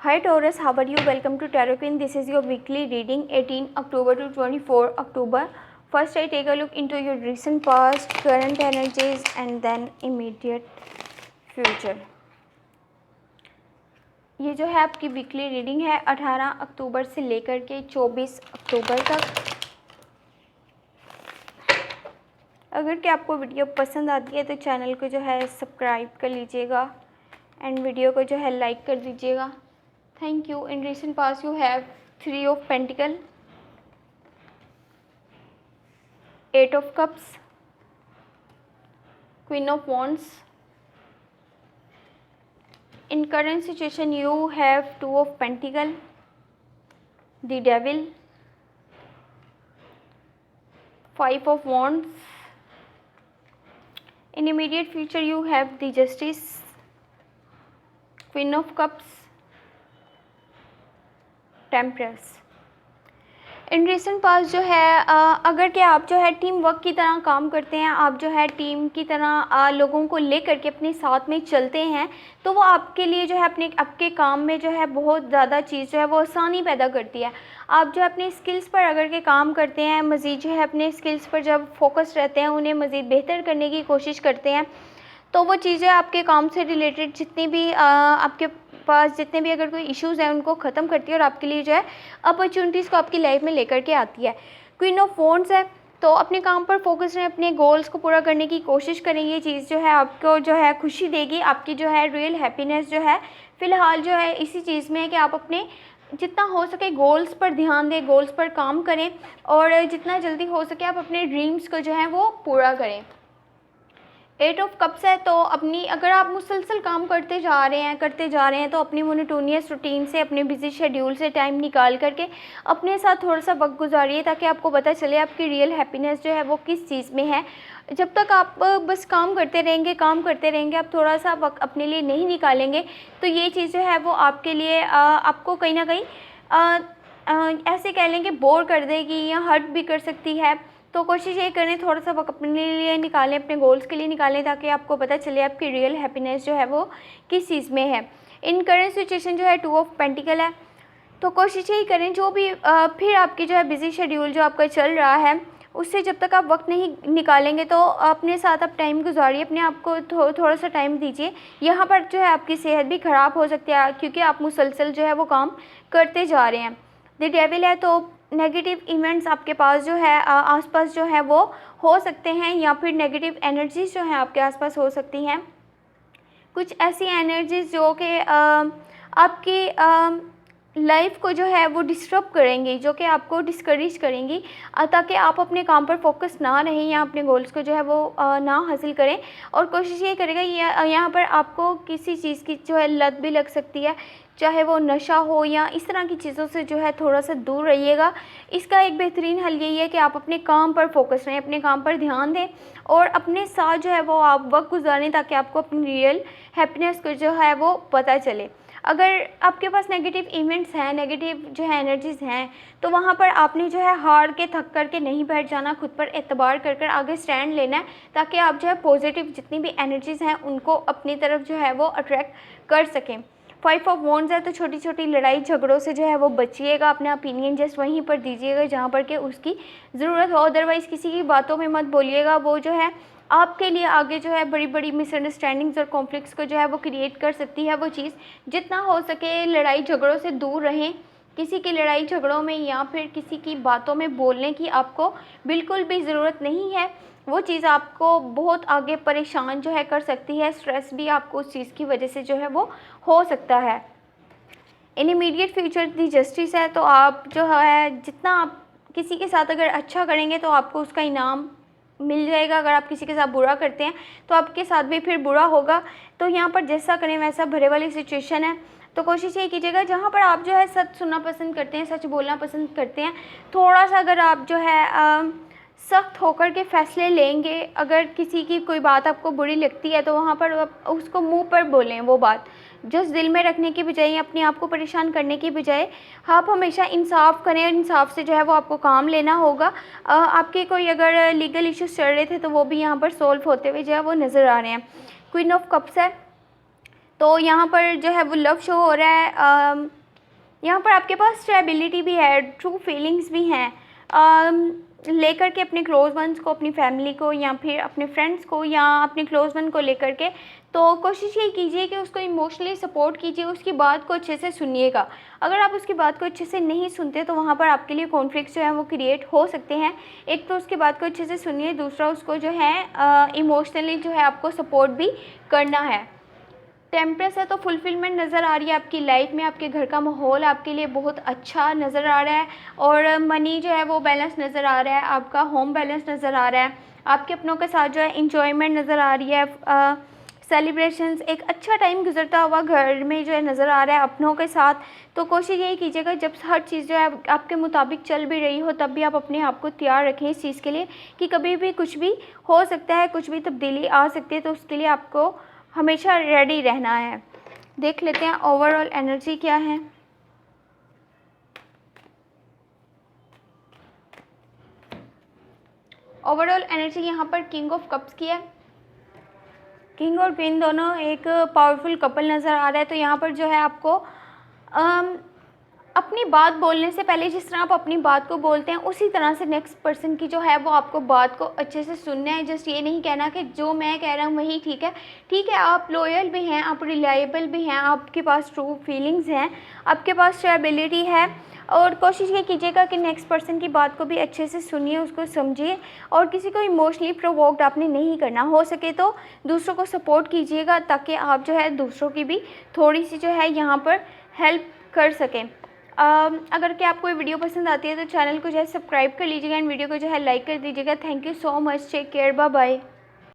Hi Taurus, how are you? Welcome to Tarot Queen. This is your weekly reading 18 October to 24 October. First I take a look into your recent past, current energies and then immediate future. ये जो है आपकी weekly reading है 18 अक्टूबर से लेकर के 24 अक्टूबर तक। अगर कि आपको वीडियो पसंद आती है तो चैनल को जो है सब्सक्राइब कर लीजिएगा एंड वीडियो को जो है लाइक कर दीजिएगा। Thank you. In recent past you have 3 of Pentacles, 8 of Cups, Queen of Wands. In current situation you have 2 of Pentacles, the Devil, 5 of Wands. In immediate future you have the Justice, Queen of Cups, temperance. In recent past जो है अगर कि आप जो है team work की तरह काम करते हैं, आप जो है टीम की तरह लोगों को लेकर के अपने साथ में चलते हैं, तो वो आपके लिए जो है आपके काम में जो है बहुत ज़्यादा चीज़ जो है वो आसानी पैदा करती है। आप जो अपने स्किल्स पर अगर के काम करते हैं, मज़ीद जो है अपने स्किल्स पर जब फोकस रहते हैं, उन्हें मज़ीद बेहतर करने की कोशिश करते हैं, तो वो चीज़ें आपके काम से रिलेटेड जितनी भी आपके पास जितने भी अगर कोई इश्यूज़ हैं उनको ख़त्म करती है और आपके लिए जो है अपॉर्चुनिटीज़ को आपकी लाइफ में लेकर के आती है। क्वीन ऑफ वॉन्ड्स है, तो अपने काम पर फोकस रहें, अपने गोल्स को पूरा करने की कोशिश करें। ये चीज़ जो है आपको जो है खुशी देगी, आपकी जो है रियल हैप्पीनेस जो है फ़िलहाल जो है इसी चीज़ में है कि आप अपने जितना हो सके गोल्स पर ध्यान दें, गोल्स पर काम करें और जितना जल्दी हो सके आप अपने ड्रीम्स को जो है वो पूरा करें। 8 ऑफ कप्स है, तो अपनी अगर आप मुसलसल काम करते जा रहे हैं तो अपनी मोनोटोनियस रूटीन से, अपने बिजी शेड्यूल से टाइम निकाल करके अपने साथ थोड़ा सा वक्त गुजारिए ताकि आपको पता चले आपकी रियल हैप्पीनेस जो है वो किस चीज़ में है। जब तक आप बस काम करते रहेंगे, आप थोड़ा सा वक्त अपने लिए नहीं निकालेंगे तो ये चीज़ जो है वो आपके लिए आपको कहीं ना कहीं ऐसे कह लेंगे बोर कर देगी या हर्ट भी कर सकती है। तो कोशिश ये करें थोड़ा सा वक्त अपने लिए निकालें, अपने गोल्स के लिए निकालें ताकि आपको पता चले आपकी रियल हैप्पीनेस जो है वो किस चीज़ में है। इन करंट सिचुएशन जो है 2 ऑफ पेंटिकल है, तो कोशिश यही करें जो भी फिर आपकी जो है बिज़ी शेड्यूल जो आपका चल रहा है उससे जब तक आप वक्त नहीं निकालेंगे तो अपने साथ आप टाइम गुजारिए, अपने आप को थोड़ा सा टाइम दीजिए। यहाँ पर जो है आपकी सेहत भी ख़राब हो सकती है क्योंकि आप मुसलसल जो है वो काम करते जा रहे हैं। द डेविल है, तो नेगेटिव इवेंट्स आपके पास जो है आसपास जो है वो हो सकते हैं या फिर नेगेटिव एनर्जीज जो हैं आपके आसपास हो सकती हैं। कुछ ऐसी एनर्जीज जो कि आपकी लाइफ को जो है वो डिस्टर्ब करेंगी, जो कि आपको डिस्करेज करेंगी ताकि आप अपने काम पर फोकस ना रहें या अपने गोल्स को जो है वो ना हासिल करें। और कोशिश ये करेगा यहाँ पर आपको किसी चीज़ की जो है लत भी लग सकती है, चाहे वो नशा हो या इस तरह की चीज़ों से जो है थोड़ा सा दूर रहिएगा। इसका एक बेहतरीन हल यही है कि आप अपने काम पर फोकस रहें, अपने काम पर ध्यान दें और अपने साथ जो है वो आप वक्त गुजारें ताकि आपको अपनी रियल हैप्पीनेस को जो है वो पता चले। अगर आपके पास नेगेटिव इवेंट्स हैं, नेगेटिव जो है एनर्जीज़ हैं, तो वहाँ पर आपने जो है हार के थक कर के नहीं बैठ जाना, खुद पर एतबार कर कर आगे स्टैंड लेना है ताकि आप जो है पॉजिटिव जितनी भी एनर्जीज़ हैं उनको अपनी तरफ जो है वो अट्रैक्ट कर सकें। 5 ऑफ वॉन्ड्स है, तो छोटी छोटी लड़ाई झगड़ों से जो है वो बचिएगा, अपना ओपिनियन जस्ट वहीं पर दीजिएगा जहाँ पर के उसकी ज़रूरत हो, अदरवाइज़ किसी की बातों में मत बोलिएगा। वो जो है आपके लिए आगे जो है बड़ी बड़ी मिसअंडरस्टैंडिंग्स और कॉन्फ्लिक्ट्स को जो है वो क्रिएट कर सकती है। वो चीज़ जितना हो सके लड़ाई झगड़ों से दूर रहें, किसी की लड़ाई झगड़ों में या फिर किसी की बातों में बोलने की आपको बिल्कुल भी ज़रूरत नहीं है। वो चीज़ आपको बहुत आगे परेशान जो है कर सकती है, स्ट्रेस भी आपको उस चीज़ की वजह से जो है वो हो सकता है। इन इमीडिएट फ्यूचर दी जस्टिस है, तो आप जो है जितना आप किसी के साथ अगर अच्छा करेंगे तो आपको उसका इनाम मिल जाएगा। अगर आप किसी के साथ बुरा करते हैं तो आपके साथ भी फिर बुरा होगा। तो यहाँ पर जैसा करें वैसा भरे वाली सिचुएशन है, तो कोशिश ये कीजिएगा जहाँ पर आप जो है सच सुनना पसंद करते हैं, सच बोलना पसंद करते हैं, थोड़ा सा अगर आप जो है सख्त होकर के फ़ैसले लेंगे। अगर किसी की कोई बात आपको बुरी लगती है तो वहाँ पर उसको मुंह पर बोलें, वो बात जस्ट दिल में रखने की बजाय, अपने आप को परेशान करने की बजाय आप हमेशा इंसाफ करें और इंसाफ से जो है वो आपको काम लेना होगा। आपके कोई अगर लीगल इश्यूज चल रहे थे तो वो भी यहाँ पर सॉल्व होते हुए जो है वो नज़र आ रहे हैं। क्वीन ऑफ कप्स है, तो यहाँ पर जो है वो लव शो हो रहा है। यहाँ पर आपके पास स्टेबिलिटी भी है, ट्रू फीलिंग्स भी हैं, लेकर के अपने क्लोज़ वंस को, अपनी फैमिली को, या फिर अपने फ्रेंड्स को, या अपने क्लोज़ वन को लेकर के। तो कोशिश ये कीजिए कि उसको इमोशनली सपोर्ट कीजिए, उसकी बात को अच्छे से सुनिएगा। अगर आप उसकी बात को अच्छे से नहीं सुनते तो वहाँ पर आपके लिए कॉन्फ्लिक्ट्स जो हैं वो क्रिएट हो सकते हैं। एक तो उसकी बात को अच्छे से सुनिए, दूसरा उसको जो है इमोशनली जो है आपको सपोर्ट भी करना है। टेम्परेस है तो फुलफिलमेंट नज़र आ रही है आपकी लाइफ में, आपके घर का माहौल आपके लिए बहुत अच्छा नज़र आ रहा है, और मनी जो है वो बैलेंस नज़र आ रहा है, आपका होम बैलेंस नज़र आ रहा है, आपके अपनों के साथ जो है इंजॉयमेंट नज़र आ रही है, सेलिब्रेशंस, एक अच्छा टाइम गुजरता हुआ घर में जो है नज़र आ रहा है अपनों के साथ। तो कोशिश यही कीजिएगा जब हर चीज़ जो है आपके मुताबिक चल भी रही हो तब भी आप अपने आप को तैयार रखें इस चीज़ के लिए कि कभी भी कुछ भी हो सकता है, कुछ भी तब्दीली आ सकती है, तो उसके लिए आपको हमेशा रेडी रहना है। देख लेते हैं ओवरऑल एनर्जी क्या है। ओवरऑल एनर्जी यहाँ पर किंग ऑफ कप्स की है। किंग और क्वीन दोनों एक पावरफुल कपल नज़र आ रहा है। तो यहाँ पर जो है आपको अपनी बात बोलने से पहले जिस तरह आप अपनी बात को बोलते हैं उसी तरह से नेक्स्ट पर्सन की जो है वो आपको बात को अच्छे से सुनना है। जस्ट ये नहीं कहना कि जो मैं कह रहा हूँ वही ठीक है। ठीक है, आप लॉयल भी हैं, आप रिलायबल भी हैं, आपके पास ट्रू फीलिंग्स हैं, आपके पास स्टेबिलिटी है, और कोशिश ये कीजिएगा कि नेक्स्ट पर्सन की बात को भी अच्छे से सुनिए, उसको समझिए, और किसी को इमोशनली प्रोवोक्ड आपने नहीं करना। हो सके तो दूसरों को सपोर्ट कीजिएगा ताकि आप जो है दूसरों की भी थोड़ी सी जो है यहाँ पर हेल्प कर सकें। अगर कि आपको ये वीडियो पसंद आती है तो चैनल को जो है सब्सक्राइब कर लीजिएगा एंड वीडियो को जो है लाइक कर दीजिएगा। Thank you so much, take care, bye bye.